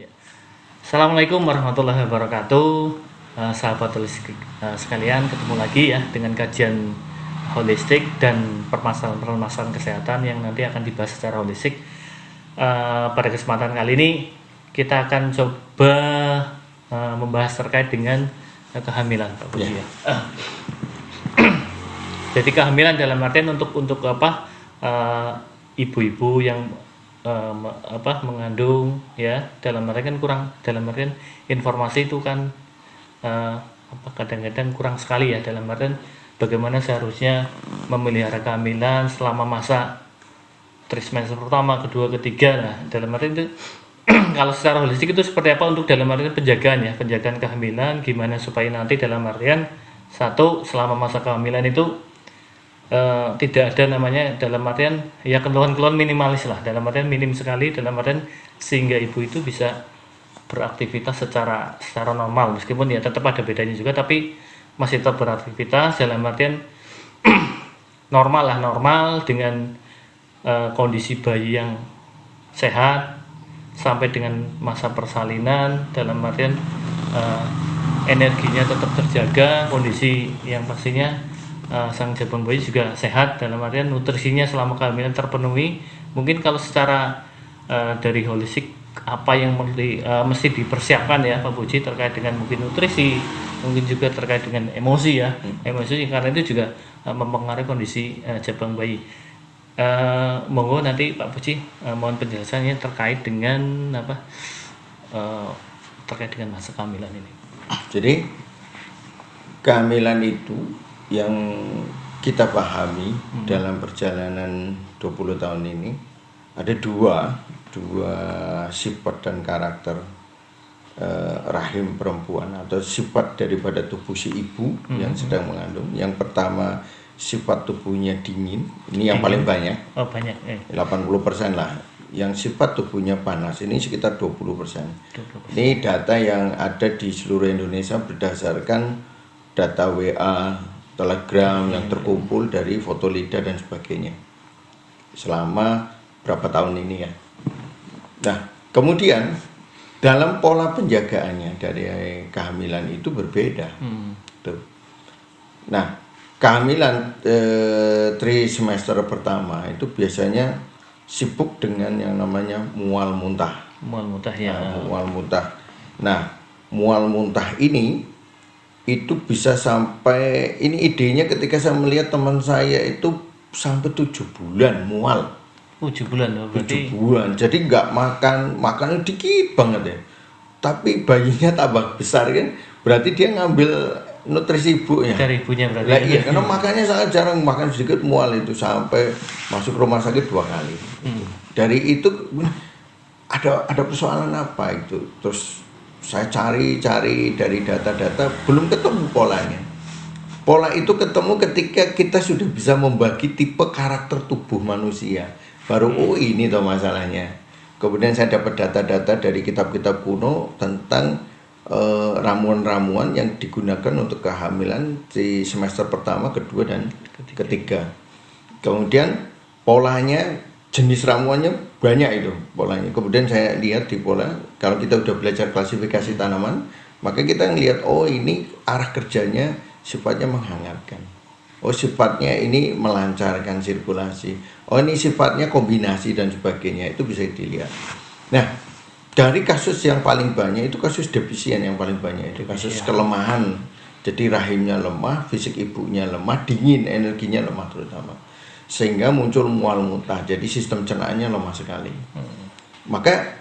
Ya. Assalamualaikum warahmatullahi wabarakatuh, sahabat holistik sekalian, ketemu lagi ya dengan kajian holistik dan permasalahan kesehatan yang nanti akan dibahas secara holistik. Pada kesempatan kali ini kita akan coba membahas terkait dengan kehamilan, Pak Puji ya. Jadi kehamilan dalam artian untuk apa? Ibu-ibu yang mengandung ya, dalam artian informasi itu kan kadang-kadang kurang sekali ya, dalam artian bagaimana seharusnya memelihara kehamilan selama masa trimester pertama, kedua, ketiga. Nah, dalam artian itu kalau secara holistik itu seperti apa untuk dalam artian penjagaan kehamilan, gimana supaya nanti dalam artian satu, selama masa kehamilan itu tidak ada namanya dalam artian ya keluhan-keluhan minimalis lah, dalam artian minim sekali, dalam artian sehingga ibu itu bisa beraktivitas secara normal, meskipun ya tetap ada bedanya juga, tapi masih tetap beraktivitas dalam artian normal dengan kondisi bayi yang sehat sampai dengan masa persalinan, dalam artian energinya tetap terjaga, kondisi yang pastinya sang jabang bayi juga sehat, dalam artian nutrisinya selama kehamilan terpenuhi. Mungkin kalau secara dari holistik apa yang mesti dipersiapkan ya Pak Puji terkait dengan mungkin nutrisi, mungkin juga terkait dengan emosi ya, emosi karena itu juga mempengaruhi kondisi jabang bayi. Monggo nanti Pak Puji mohon penjelasannya terkait dengan terkait dengan masa kehamilan ini. Jadi kehamilan itu yang kita pahami dalam perjalanan 20 tahun ini ada dua sifat dan karakter rahim perempuan atau sifat daripada tubuh si ibu yang sedang mengandung. Yang pertama, sifat tubuhnya dingin, ini yang paling banyak. 80% lah. Yang sifat tubuhnya panas ini sekitar 20%. Ini data yang ada di seluruh Indonesia berdasarkan data WA, Telegram yang terkumpul dari foto lidah dan sebagainya selama berapa tahun ini ya. Nah, kemudian dalam pola penjagaannya dari kehamilan itu berbeda. Tuh. Nah, kehamilan trimester pertama itu biasanya sibuk dengan yang namanya mual muntah. Mual muntah ya. Mual muntah. Nah, mual muntah ini itu bisa sampai, ini idenya ketika saya melihat teman saya itu sampai 7 bulan mual. 7 bulan loh berarti. 7 bulan, jadi nggak makannya dikit banget ya. Tapi bayinya tambah besar kan, berarti dia ngambil nutrisi ibunya. Dari ibunya berarti. Lah iya, karena makannya sangat jarang, makan sedikit mual itu sampai masuk rumah sakit 2 kali. Dari itu ada persoalan apa itu? Terus saya cari dari data-data, belum ketemu polanya. Pola itu ketemu ketika kita sudah bisa membagi tipe karakter tubuh manusia. Baru ini toh masalahnya. Kemudian saya dapat data-data dari kitab-kitab kuno tentang ramuan-ramuan yang digunakan untuk kehamilan di semester pertama, kedua, dan ketiga. Kemudian polanya, jenis ramuannya banyak itu polanya. Kemudian saya lihat di pola, kalau kita udah belajar klasifikasi tanaman, maka kita ngelihat ini arah kerjanya sifatnya menghangatkan. Sifatnya ini melancarkan sirkulasi. Ini sifatnya kombinasi dan sebagainya, itu bisa dilihat. Nah, dari kasus yang paling banyak itu kasus defisien yang paling banyak, itu kasus kelemahan. Jadi rahimnya lemah, fisik ibunya lemah, dingin, energinya lemah terutama. Sehingga muncul mual muntah, jadi sistem cernaannya lemah sekali. Maka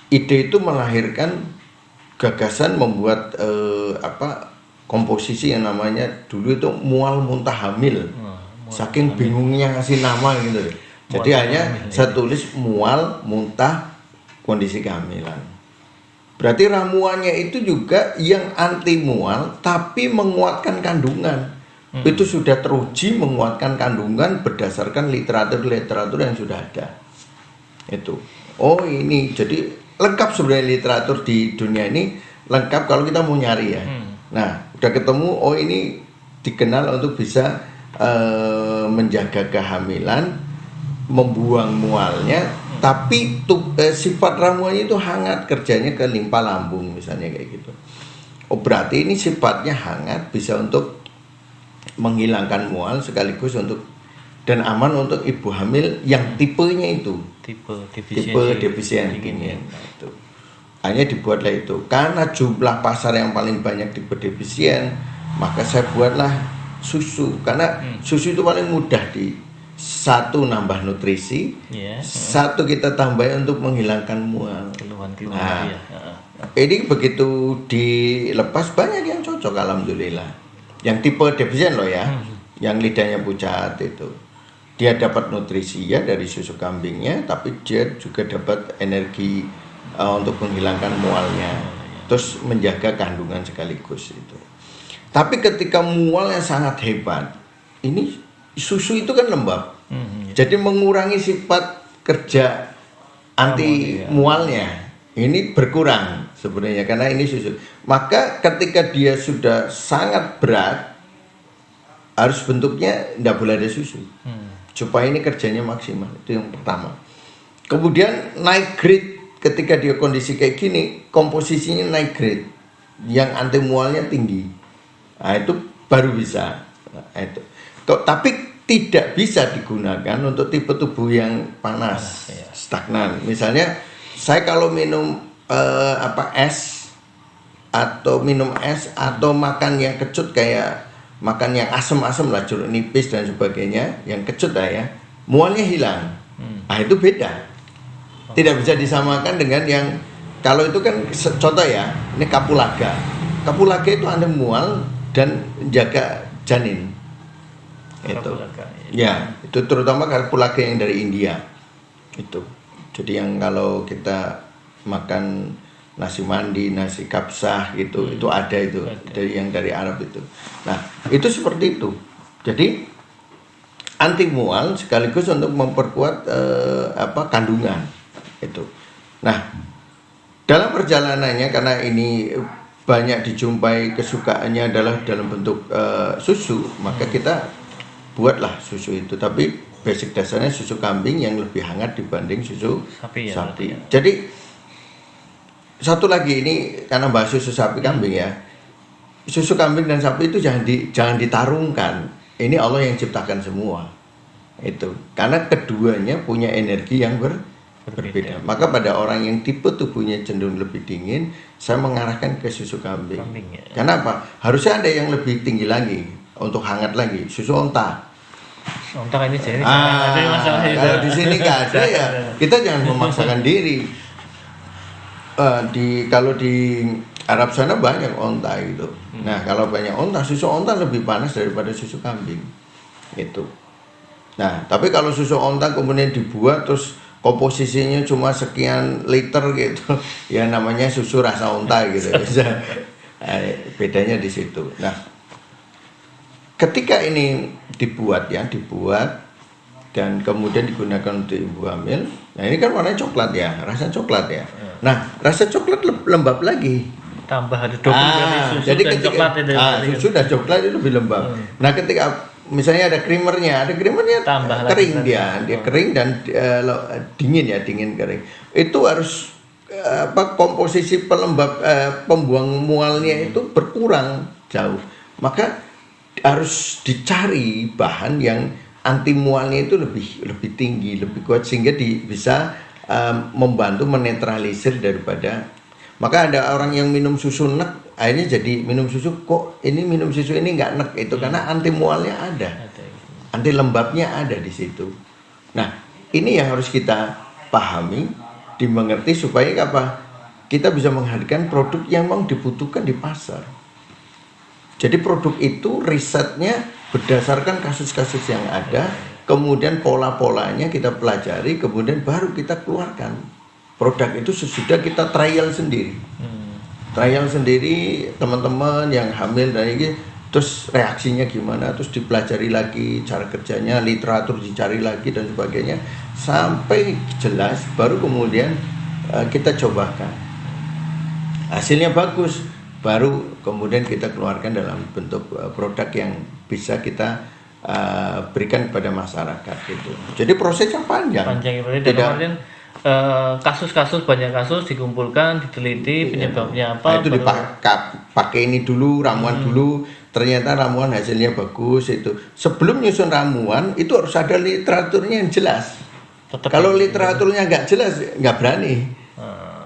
ide itu melahirkan gagasan membuat komposisi yang namanya dulu itu mual muntah hamil. Saking bingungnya ngasih nama gitu. Jadi hanya saya tulis mual muntah kondisi kehamilan. Berarti ramuannya itu juga yang anti mual tapi menguatkan kandungan. Itu sudah teruji menguatkan kandungan berdasarkan literatur yang sudah ada. Itu. Ini jadi lengkap sebenarnya, literatur di dunia ini lengkap kalau kita mau nyari ya. Nah, udah ketemu ini dikenal untuk bisa menjaga kehamilan membuang mualnya, tapi sifat ramuannya itu hangat, kerjanya ke limpa lambung misalnya kayak gitu. Oh berarti ini sifatnya hangat, bisa untuk menghilangkan mual sekaligus untuk dan aman untuk ibu hamil yang tipenya itu tipe defisien dingin. Nah, itu hanya dibuatlah itu karena jumlah pasar yang paling banyak tipe defisien, maka saya buatlah susu karena susu itu paling mudah satu nambah nutrisi, satu kita tambahin untuk menghilangkan mual. Nah, ini begitu dilepas banyak yang cocok alhamdulillah. Yang tipe defisien loh ya, yang lidahnya pucat itu. Dia dapat nutrisi ya dari susu kambingnya, tapi dia juga dapat energi untuk menghilangkan mualnya, terus menjaga kandungan sekaligus itu. Tapi ketika mualnya sangat hebat, ini susu itu kan lembab, jadi mengurangi sifat kerja anti mualnya. Ini berkurang sebenarnya karena ini susu. Maka ketika dia sudah sangat berat, harus bentuknya tidak boleh ada susu. Supaya ini kerjanya maksimal, itu yang pertama. Kemudian naik grade ketika dia kondisi kayak gini, komposisinya naik grade, yang anti mualnya tinggi. Nah, itu baru bisa. Nah, itu. Tapi tidak bisa digunakan untuk tipe tubuh yang panas, stagnan. Misalnya, saya kalau minum es atau makan yang kecut kayak makan yang asam-asam lah, jeruk nipis dan sebagainya, yang kecut lah ya, mualnya hilang. Nah itu beda. Tidak bisa disamakan dengan yang, kalau itu kan contoh ya, ini kapulaga. Kapulaga itu anti mual dan jaga janin. Itu. Ya, itu terutama kapulaga yang dari India. Itu. Jadi yang kalau kita makan nasi mandi, nasi kapsah gitu, itu ada itu dari yang dari Arab itu. Nah, itu seperti itu. Jadi anti mual sekaligus untuk memperkuat kandungan itu. Nah, dalam perjalanannya karena ini banyak dijumpai kesukaannya adalah dalam bentuk susu, maka kita buatlah susu itu. Tapi basic dasarnya susu kambing yang lebih hangat dibanding susu sapi. Jadi satu lagi ini karena bahas susu sapi kambing ya. Susu kambing dan sapi itu jangan ditarungkan. Ini Allah yang ciptakan semua. Itu. Karena keduanya punya energi yang berbeda. Maka pada orang yang tipe tubuhnya cenderung lebih dingin, saya mengarahkan ke susu kambing. Karena apa? Harusnya ada yang lebih tinggi lagi untuk hangat lagi, susu onta. Onta ini jadi kalau di sini nggak ada ya, kita jangan memaksakan diri. Kalau di Arab sana banyak onta gitu. Nah kalau banyak onta, susu onta lebih panas daripada susu kambing gitu. Nah tapi kalau susu onta kemudian dibuat terus komposisinya cuma sekian liter gitu, ya namanya susu rasa onta gitu. Bedanya di situ. Nah ketika ini dibuat dan kemudian digunakan untuk ibu hamil. Nah ini kan warnanya coklat ya, rasa coklat ya. Nah rasa coklat lembab lagi. Tambah ada susu jadi dan ketika, coklat itu. Susu dan coklat itu lebih lembab. Nah ketika misalnya ada creamernya tambah kering dia kering dan dingin kering. Itu harus komposisi pelembab pembuang mualnya itu berkurang jauh. Maka harus dicari bahan yang anti mualnya itu lebih tinggi, lebih kuat sehingga bisa membantu menetralisir daripada. Maka ada orang yang minum susu nek, akhirnya jadi minum susu kok ini minum susu ini nggak nek itu karena anti mualnya ada, anti lembabnya ada di situ. Nah ini yang harus kita pahami, dimengerti supaya apa? Kita bisa menghadirkan produk yang memang dibutuhkan di pasar. Jadi produk itu risetnya berdasarkan kasus-kasus yang ada, kemudian pola-polanya kita pelajari, kemudian baru kita keluarkan. Produk itu sesudah kita trial sendiri. Trial sendiri teman-teman yang hamil dan ini, terus reaksinya gimana, terus dipelajari lagi cara kerjanya, literatur dicari lagi dan sebagainya, sampai jelas baru kemudian kita cobakan. Hasilnya bagus, baru kemudian kita keluarkan dalam bentuk produk yang bisa kita berikan kepada masyarakat gitu. Jadi prosesnya panjang. Panjang berarti dalam artian kasus-kasus, banyak kasus dikumpulkan, diteliti penyebabnya apa. Nah, itu dipakai ini dulu, ramuan dulu, ternyata ramuan hasilnya bagus itu. Sebelum nyusun ramuan itu harus ada literaturnya yang jelas. Kalau literaturnya nggak jelas, nggak berani.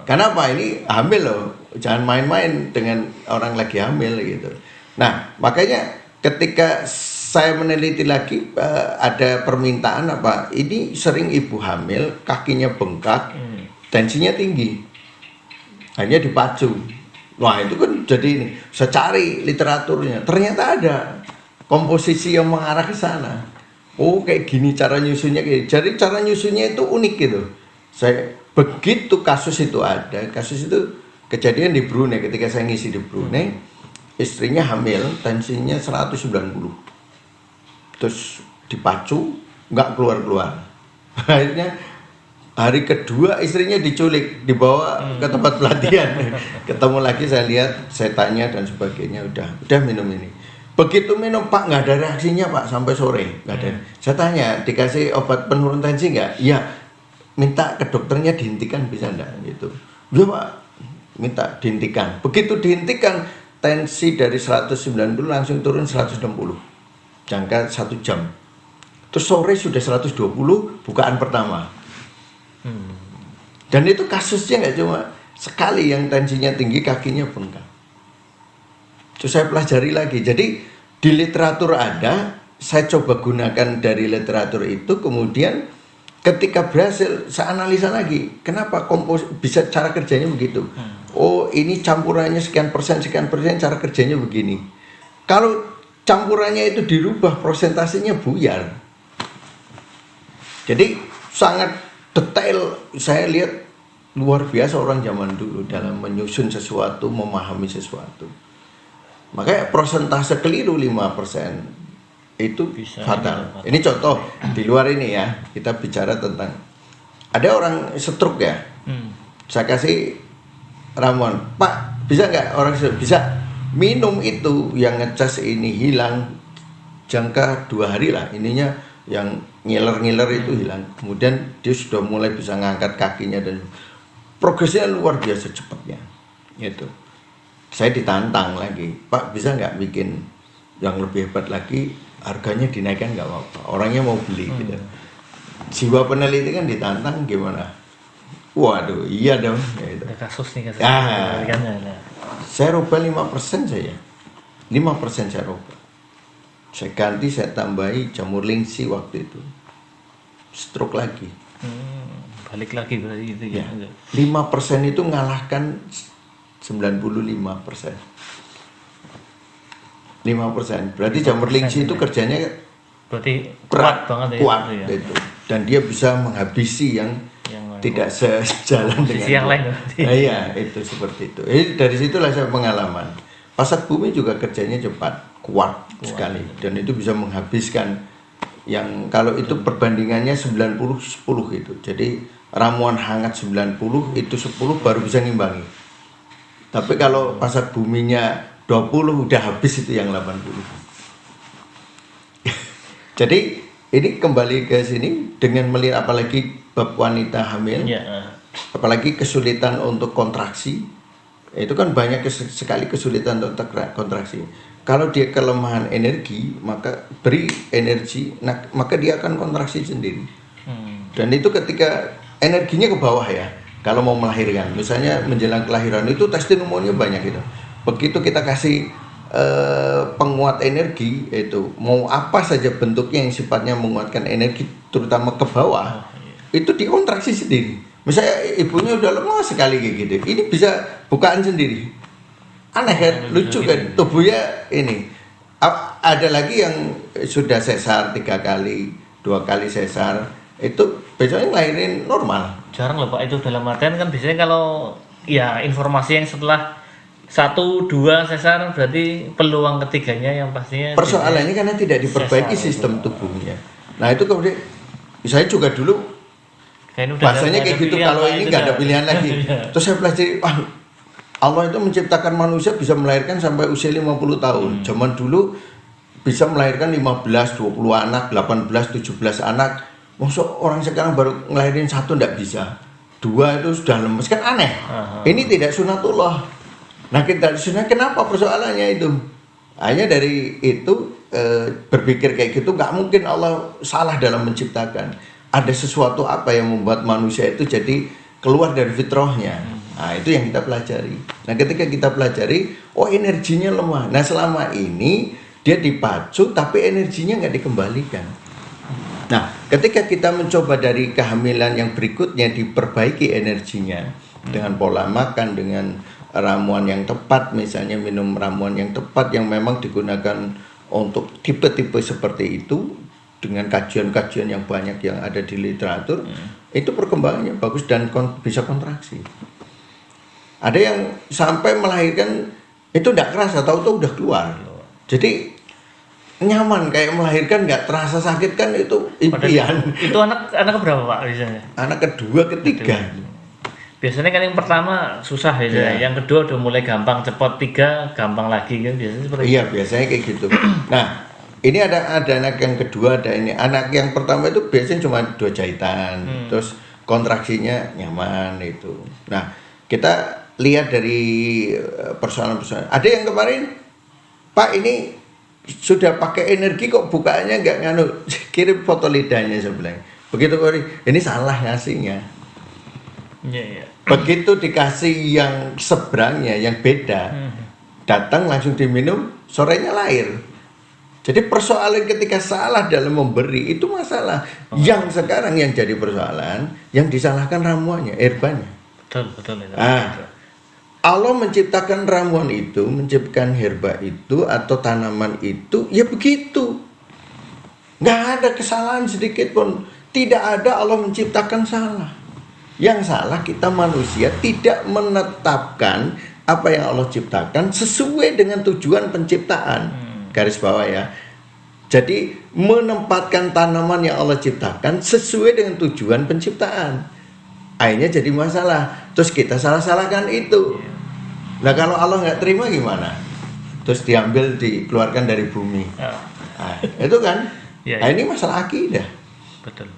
Karena apa? Ini hamil loh, jangan main-main dengan orang lagi hamil gitu. Nah, makanya ketika saya meneliti lagi ada permintaan apa? Ini sering ibu hamil, kakinya bengkak, tensinya tinggi, hanya dipacu. Wah itu kan jadi ini. Saya cari literaturnya, ternyata ada komposisi yang mengarah ke sana. Oh kayak gini cara nyusunnya, jadi cara nyusunnya itu unik gitu. Saya begitu kasus itu ada, kasus itu kejadian di Brunei ketika saya ngisi di Brunei, istrinya hamil, tensinya 190. Terus dipacu, nggak keluar-keluar. Akhirnya hari kedua istrinya diculik, dibawa ke tempat pelatihan. Ketemu lagi saya lihat, saya tanya dan sebagainya, udah minum ini. Begitu minum Pak nggak ada reaksinya Pak sampai sore, nggak ada. Saya tanya, dikasih obat penurun tensi nggak? Iya, minta ke dokternya dihentikan bisa nggak? Gitu. Ya Pak, minta dihentikan. Begitu dihentikan, tensi dari 190 langsung turun 160. Jangka 1 jam. Terus sore sudah 120, bukaan pertama. Dan itu kasusnya nggak cuma sekali yang tensinya tinggi, kakinya bengkak. Terus saya pelajari lagi. Jadi di literatur ada, saya coba gunakan dari literatur itu, kemudian ketika berhasil saya analisa lagi. Kenapa bisa cara kerjanya begitu? Oh ini campurannya sekian persen, cara kerjanya begini. Kalau campurannya itu dirubah, prosentasenya buyar. Jadi sangat detail. Saya lihat luar biasa orang zaman dulu dalam menyusun sesuatu, memahami sesuatu. Makanya prosentase keliru 5% itu bisa fatal. Ini contoh di luar ini ya, kita bicara tentang ada orang stroke ya. Saya kasih ramuan, Pak bisa nggak orang bisa minum itu yang ngecas ini hilang jangka 2 hari lah, ininya yang ngiler-ngiler itu hilang. Kemudian dia sudah mulai bisa ngangkat kakinya dan progresnya luar biasa cepatnya. Gitu. Saya ditantang lagi, Pak bisa nggak bikin yang lebih hebat lagi, harganya dinaikkan nggak apa-apa, orangnya mau beli gitu. Jiwa peneliti kan ditantang gimana? Waduh, iya dong. Gitu. Ada kasus nih kasus. Saya rubah 5% saja. 5% saya rubah. Saya ganti, saya tambahi jamur lingsi waktu itu. Stroke lagi. Balik lagi berarti itu ya. 5% itu ngalahkan 95%. 5%. Berarti jamur lingsi itu kerjanya berarti kuat banget ya. Kuat itu. Dan dia bisa menghabisi yang tidak sejalan dengan yang lain. Iya, itu seperti itu. Dari situlah saya pengalaman. Pasat bumi juga kerjanya cepat, kuat sekali, dan itu bisa menghabiskan yang kalau itu perbandingannya 90-10 itu. Jadi ramuan hangat 90 itu 10 baru bisa ngimbangi. Tapi kalau pasat buminya 20 udah habis itu yang 80. Jadi ini kembali ke sini dengan melihat apalagi bab wanita hamil, apalagi kesulitan untuk kontraksi, itu kan banyak sekali kesulitan untuk kontraksi. Kalau dia kelemahan energi, maka beri energi, maka dia akan kontraksi sendiri. Dan itu ketika energinya ke bawah ya, kalau mau melahirkan, misalnya menjelang kelahiran itu testimoninya banyak itu. Begitu kita kasih penguat energi itu, mau apa saja bentuknya yang sifatnya menguatkan energi, terutama ke bawah, itu dikontraksi sendiri. Misalnya ibunya udah lemas sekali kayak gitu, ini bisa bukaan sendiri. Aneh kan, lucu kan, tubuhnya ini. Ada lagi yang sudah sesar 3 kali, 2 kali sesar, itu besoknya ngelahirin normal. Jarang loh Pak, itu dalam artian kan biasanya kalau ya informasi yang setelah 1-2 sesar berarti peluang ketiganya yang pastinya. Persoalannya karena tidak diperbaiki sistem tubuhnya. Nah itu kemudian saya juga dulu bahasanya kayak gitu, kalau ini nggak ada pilihan lagi. Terus saya pelajari, Allah itu menciptakan manusia bisa melahirkan sampai usia 50 tahun. Zaman dulu bisa melahirkan 15, 20 anak, 18, 17 anak. Maksud orang sekarang baru ngelahirin satu nggak bisa. 2 itu sudah lemes, kan aneh. Ini tidak sunatullah. Nah kita di sunat, kenapa persoalannya itu? Hanya dari itu berpikir kayak gitu, nggak mungkin Allah salah dalam menciptakan. Ada sesuatu apa yang membuat manusia itu jadi keluar dari fitrahnya. Nah itu yang kita pelajari. Nah ketika kita pelajari, oh energinya lemah. Nah selama ini dia dipacu tapi energinya nggak dikembalikan. Nah ketika kita mencoba dari kehamilan yang berikutnya diperbaiki energinya dengan pola makan, dengan ramuan yang tepat, misalnya minum ramuan yang tepat yang memang digunakan untuk tipe-tipe seperti itu, dengan kajian-kajian yang banyak yang ada di literatur, itu perkembangannya bagus dan bisa kontraksi. Ada yang sampai melahirkan itu tidak kerasa, tahu-tahu udah keluar. Jadi nyaman, kayak melahirkan nggak terasa sakit, kan itu impian. Itu anak berapa Pak biasanya? Anak kedua, ketiga. Biasanya kan yang pertama susah ya, yang kedua udah mulai gampang, cepat, 3 gampang lagi kan biasanya seperti itu. Iya, biasanya kayak gitu. Nah, ini ada anak yang kedua, ada ini. Anak yang pertama itu biasanya cuma 2 jahitan, terus kontraksinya nyaman itu. Nah, kita lihat dari persoalan-persoalan. Ada yang kemarin, Pak ini sudah pakai energi kok bukaannya nggak nganu, kirim foto lidahnya sebelah. Begitu kok ini salah ngasihnya. Begitu dikasih yang seberangnya, yang beda, datang langsung diminum, sorenya lahir. Jadi persoalan ketika salah dalam memberi itu masalah. Yang sekarang yang jadi persoalan, yang disalahkan ramuannya, herbanya. Betul. Allah menciptakan ramuan itu, menciptakan herba itu atau tanaman itu, ya begitu. Nggak ada kesalahan sedikit pun. Tidak ada Allah menciptakan salah. Yang salah kita manusia tidak menetapkan apa yang Allah ciptakan sesuai dengan tujuan penciptaan. Garis bawah ya. Jadi menempatkan tanaman yang Allah ciptakan sesuai dengan tujuan penciptaan. Akhirnya jadi masalah. Terus kita salah-salahkan itu. Nah kalau Allah nggak terima gimana? Terus diambil, dikeluarkan dari bumi. Nah, itu kan. Nah ini masalah akidah. Betul.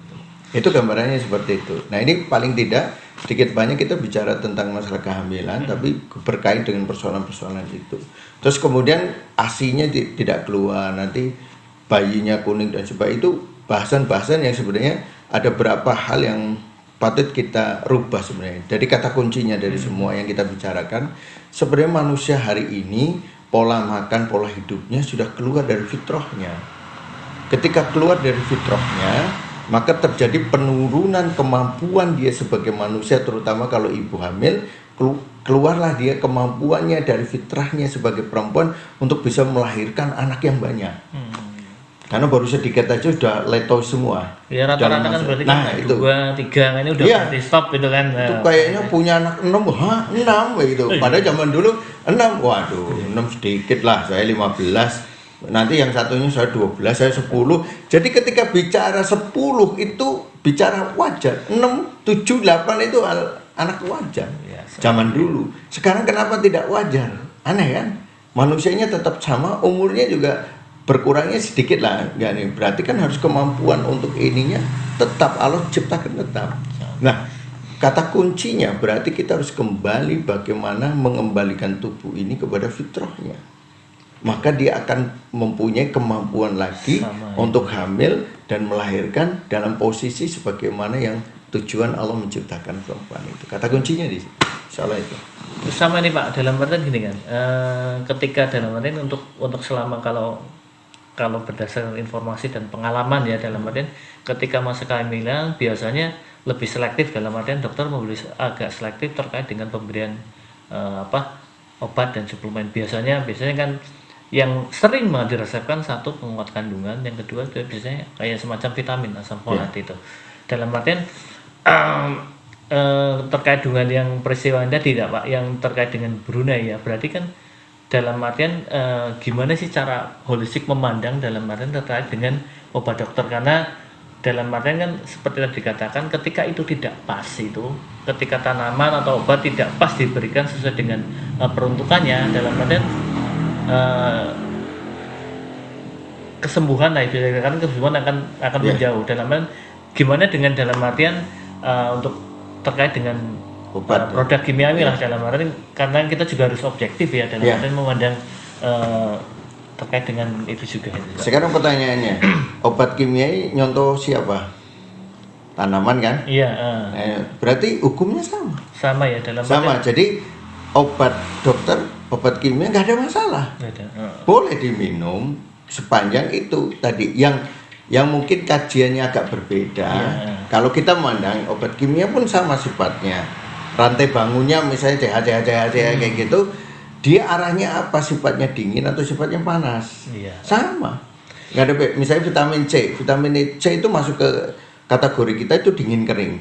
Itu gambarannya seperti itu. Nah ini paling tidak sedikit banyak kita bicara tentang masalah kehamilan, tapi berkait dengan persoalan-persoalan itu. Terus kemudian ASI-nya tidak keluar, nanti bayinya kuning dan sebagainya, itu bahasan-bahasan yang sebenarnya ada beberapa hal yang patut kita rubah sebenarnya. Jadi kata kuncinya dari semua yang kita bicarakan, sebenarnya manusia hari ini pola makan, pola hidupnya sudah keluar dari fitrahnya. Ketika keluar dari fitrahnya, maka terjadi penurunan kemampuan dia sebagai manusia, terutama kalau ibu hamil, keluarlah dia kemampuannya dari fitrahnya sebagai perempuan untuk bisa melahirkan anak yang banyak. Karena baru sedikit aja udah leto semua. Ya rata-rata kan berarti kan itu 2, 3 ini udah berarti stop gitu kan. Itu kayaknya punya anak 6, 6 gitu. Padahal zaman dulu 6, waduh 6 sedikit lah, saya 15. Nanti yang satunya saya 12, saya 10. Jadi ketika bicara 10 itu bicara wajar. 6, 7, 8 itu anak wajar. Zaman dulu. Sekarang kenapa tidak wajar? Aneh kan? Manusianya tetap sama, umurnya juga berkurangnya sedikit lah. Enggak nih. Berarti kan harus kemampuan untuk ininya tetap Allah ciptakan tetap. Nah, kata kuncinya berarti kita harus kembali bagaimana mengembalikan tubuh ini kepada fitrahnya. Maka dia akan mempunyai kemampuan lagi untuk hamil dan melahirkan dalam posisi sebagaimana yang tujuan Allah menciptakan perempuan itu. Kata kuncinya di salah itu. Terus sama nih Pak, dalam artian gini kan, ketika dalam artian untuk selama kalau berdasarkan informasi dan pengalaman ya, dalam artian ketika masa kehamilan biasanya lebih selektif, dalam artian dokter memberi agak selektif terkait dengan pemberian obat dan suplemen. Biasanya kan yang sering banget dirasakan, satu penguat kandungan, yang kedua itu biasanya kayak semacam vitamin asam folat itu. Dalam artian terkait dengan yang peristiwa Anda tidak Pak, yang terkait dengan Brunei ya, berarti kan dalam artian gimana sih cara holistik memandang dalam artian terkait dengan obat dokter, karena dalam artian kan seperti tadi dikatakan ketika itu tidak pas, itu ketika tanaman atau obat tidak pas diberikan sesuai dengan peruntukannya, dalam artian kesembuhan lah itu, kan kesembuhan akan menjauh. Gimana dengan dalam artian untuk terkait dengan Obat, produk kimiawi lah dalam artian, karena kita juga harus objektif ya dalam artian memandang terkait dengan itu juga. Sekarang pertanyaannya, obat kimiawi nyontoh siapa? Tanaman kan? Iya. Berarti hukumnya sama. Sama ya dalam sama. Jadi obat dokter, obat kimia nggak ada masalah. Boleh diminum sepanjang itu tadi yang mungkin kajiannya agak berbeda. Kalau kita memandang obat kimia pun sama sifatnya. Rantai bangunnya misalnya CH kayak gitu, dia arahnya apa? Sifatnya dingin atau sifatnya panas? Sama. Nggak ada. Misalnya vitamin C itu masuk ke kategori kita itu dingin kering.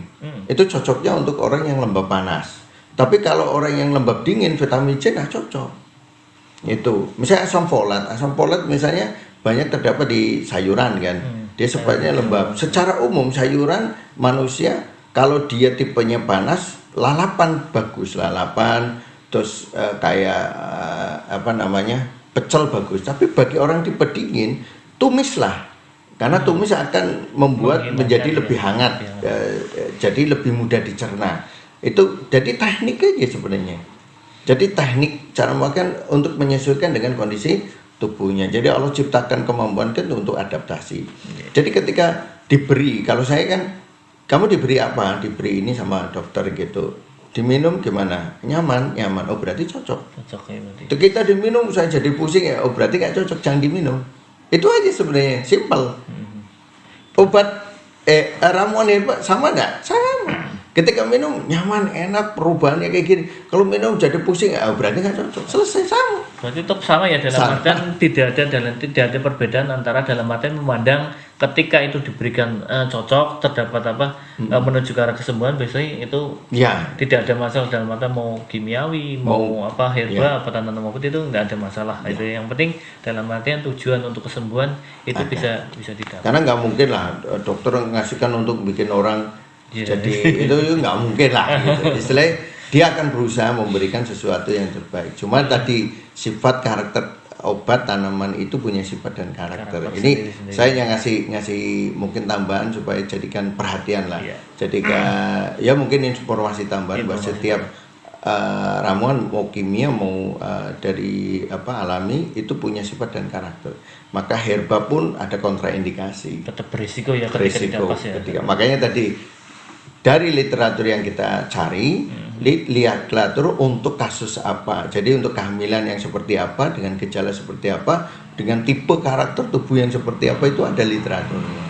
Itu cocoknya untuk orang yang lembab panas. Tapi kalau orang yang lembab dingin, vitamin C nggak cocok. Itu. Misalnya asam folat misalnya banyak terdapat di sayuran kan. Dia sifatnya lembab. Secara umum sayuran manusia kalau dia tipenya panas, lalapan bagus, terus pecel bagus. Tapi bagi orang tipe dingin, tumislah. Karena tumis akan membuat menjadi lebih hangat, jadi lebih mudah dicerna. Itu jadi teknik aja sebenarnya. Jadi teknik cara makan untuk menyesuaikan dengan kondisi tubuhnya. Jadi Allah ciptakan kemampuan kan untuk adaptasi. Jadi ketika diberi, kalau saya kan, kamu diberi apa? Diberi ini sama dokter gitu. Diminum gimana? Nyaman. Oh berarti cocok. Itu kita diminum saya jadi pusing ya. Oh berarti nggak cocok, jangan diminum. Itu aja sebenarnya, simple. Obat ramuan herbal sama nggak? Sama. Ketika minum nyaman, enak, perubahannya kayak gini. Kalau minum jadi pusing, berarti nggak cocok. Selesai, sama. Berarti tetap sama ya dalam artian tidak ada perbedaan antara dalam artian memandang ketika itu diberikan cocok, terdapat menuju ke arah kesembuhan, biasanya itu tidak ada masalah dalam artian mau kimiawi, mau herbal, tanaman maupun itu nggak ada masalah. Itu yang penting dalam artian tujuan untuk kesembuhan itu bisa didapat. Karena nggak mungkin lah dokter ngasihkan untuk bikin orang jadi itu nggak mungkin lah. Gitu. Istilahnya dia akan berusaha memberikan sesuatu yang terbaik. Cuma tadi sifat karakter obat tanaman itu punya sifat dan karakter. Ini saya yang ngasih mungkin tambahan supaya jadikan perhatian lah. Jadikan ya mungkin informasi tambahan bahwa setiap ramuan mau kimia mau dari alami itu punya sifat dan karakter. Maka herba pun ada kontraindikasi. Tetap berisiko ya ketika makanya tadi dari literatur yang kita cari, lihat literatur untuk kasus apa. Jadi untuk kehamilan yang seperti apa, dengan gejala seperti apa, dengan tipe karakter tubuh yang seperti apa, itu ada literaturnya.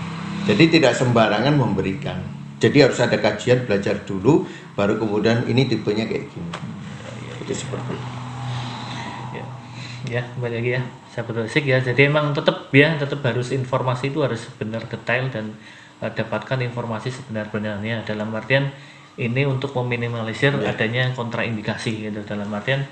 Jadi tidak sembarangan memberikan. Jadi harus ada kajian, belajar dulu, baru kemudian ini tipenya kayak gini. Itu seperti itu. Ya, kembali lagi ya, sahabat holistik ya. Jadi emang tetap harus informasi itu harus benar detail dan dapatkan informasi sebenar-benarnya, dalam artian ini untuk meminimalisir adanya kontraindikasi gitu, dalam artian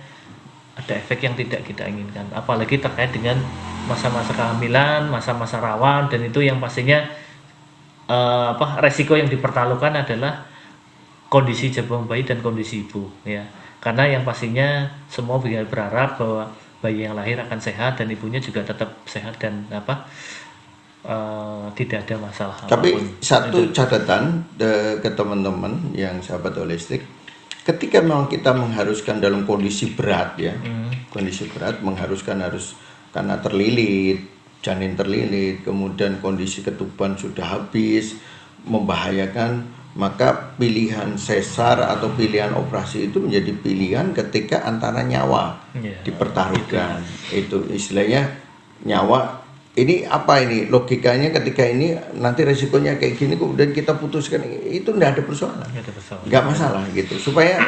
ada efek yang tidak kita inginkan, apalagi terkait dengan masa-masa kehamilan, masa-masa rawan, dan itu yang pastinya resiko yang dipertaruhkan adalah kondisi jabang bayi dan kondisi ibu ya, karena yang pastinya semua berharap bahwa bayi yang lahir akan sehat dan ibunya juga tetap sehat dan tidak ada masalah. Tapi satu catatan ke teman-teman yang sahabat holistik, ketika memang kita mengharuskan dalam kondisi berat ya, kondisi berat mengharuskan harus karena terlilit, janin terlilit, kemudian kondisi ketuban sudah habis, membahayakan, maka pilihan sesar atau pilihan operasi itu menjadi pilihan ketika antara nyawa dipertaruhkan. Itu istilahnya nyawa. Ini apa ini logikanya ketika ini nanti resikonya kayak gini kemudian kita putuskan, itu enggak ada persoalan. Enggak masalah gitu. Supaya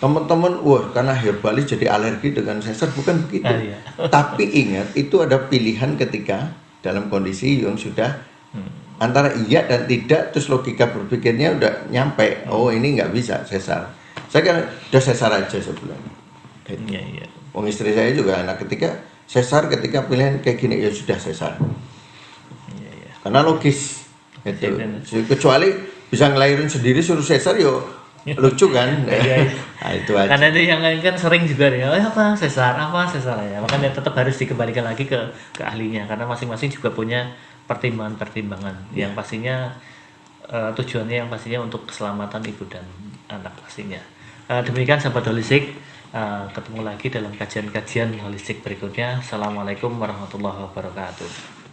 teman-teman karena herbalis jadi alergi dengan sesar, bukan begitu. Tapi ingat itu ada pilihan ketika dalam kondisi yang sudah antara iya dan tidak, terus logika berpikirnya udah nyampe. Oh ini nggak bisa sesar. Saya kan udah sesar aja sebulan. Wong istri saya juga anak ketika sesar, ketika pilihan kayak gini ya sudah sesar. Karena logis. Itu. Kecuali bisa ngelahirin sendiri suruh sesar yo lucu kan. Iya, iya. Nah, itu aja. Karena itu yang lain kan sering juga nih, oh apa sesar ya, makanya tetap harus dikembalikan lagi ke ahlinya karena masing-masing juga punya pertimbangan-pertimbangan yang pastinya tujuannya yang pastinya untuk keselamatan ibu dan anak pastinya. Demikian sahabat holistik, ketemu lagi dalam kajian-kajian holistik berikutnya. Assalamualaikum warahmatullahi wabarakatuh.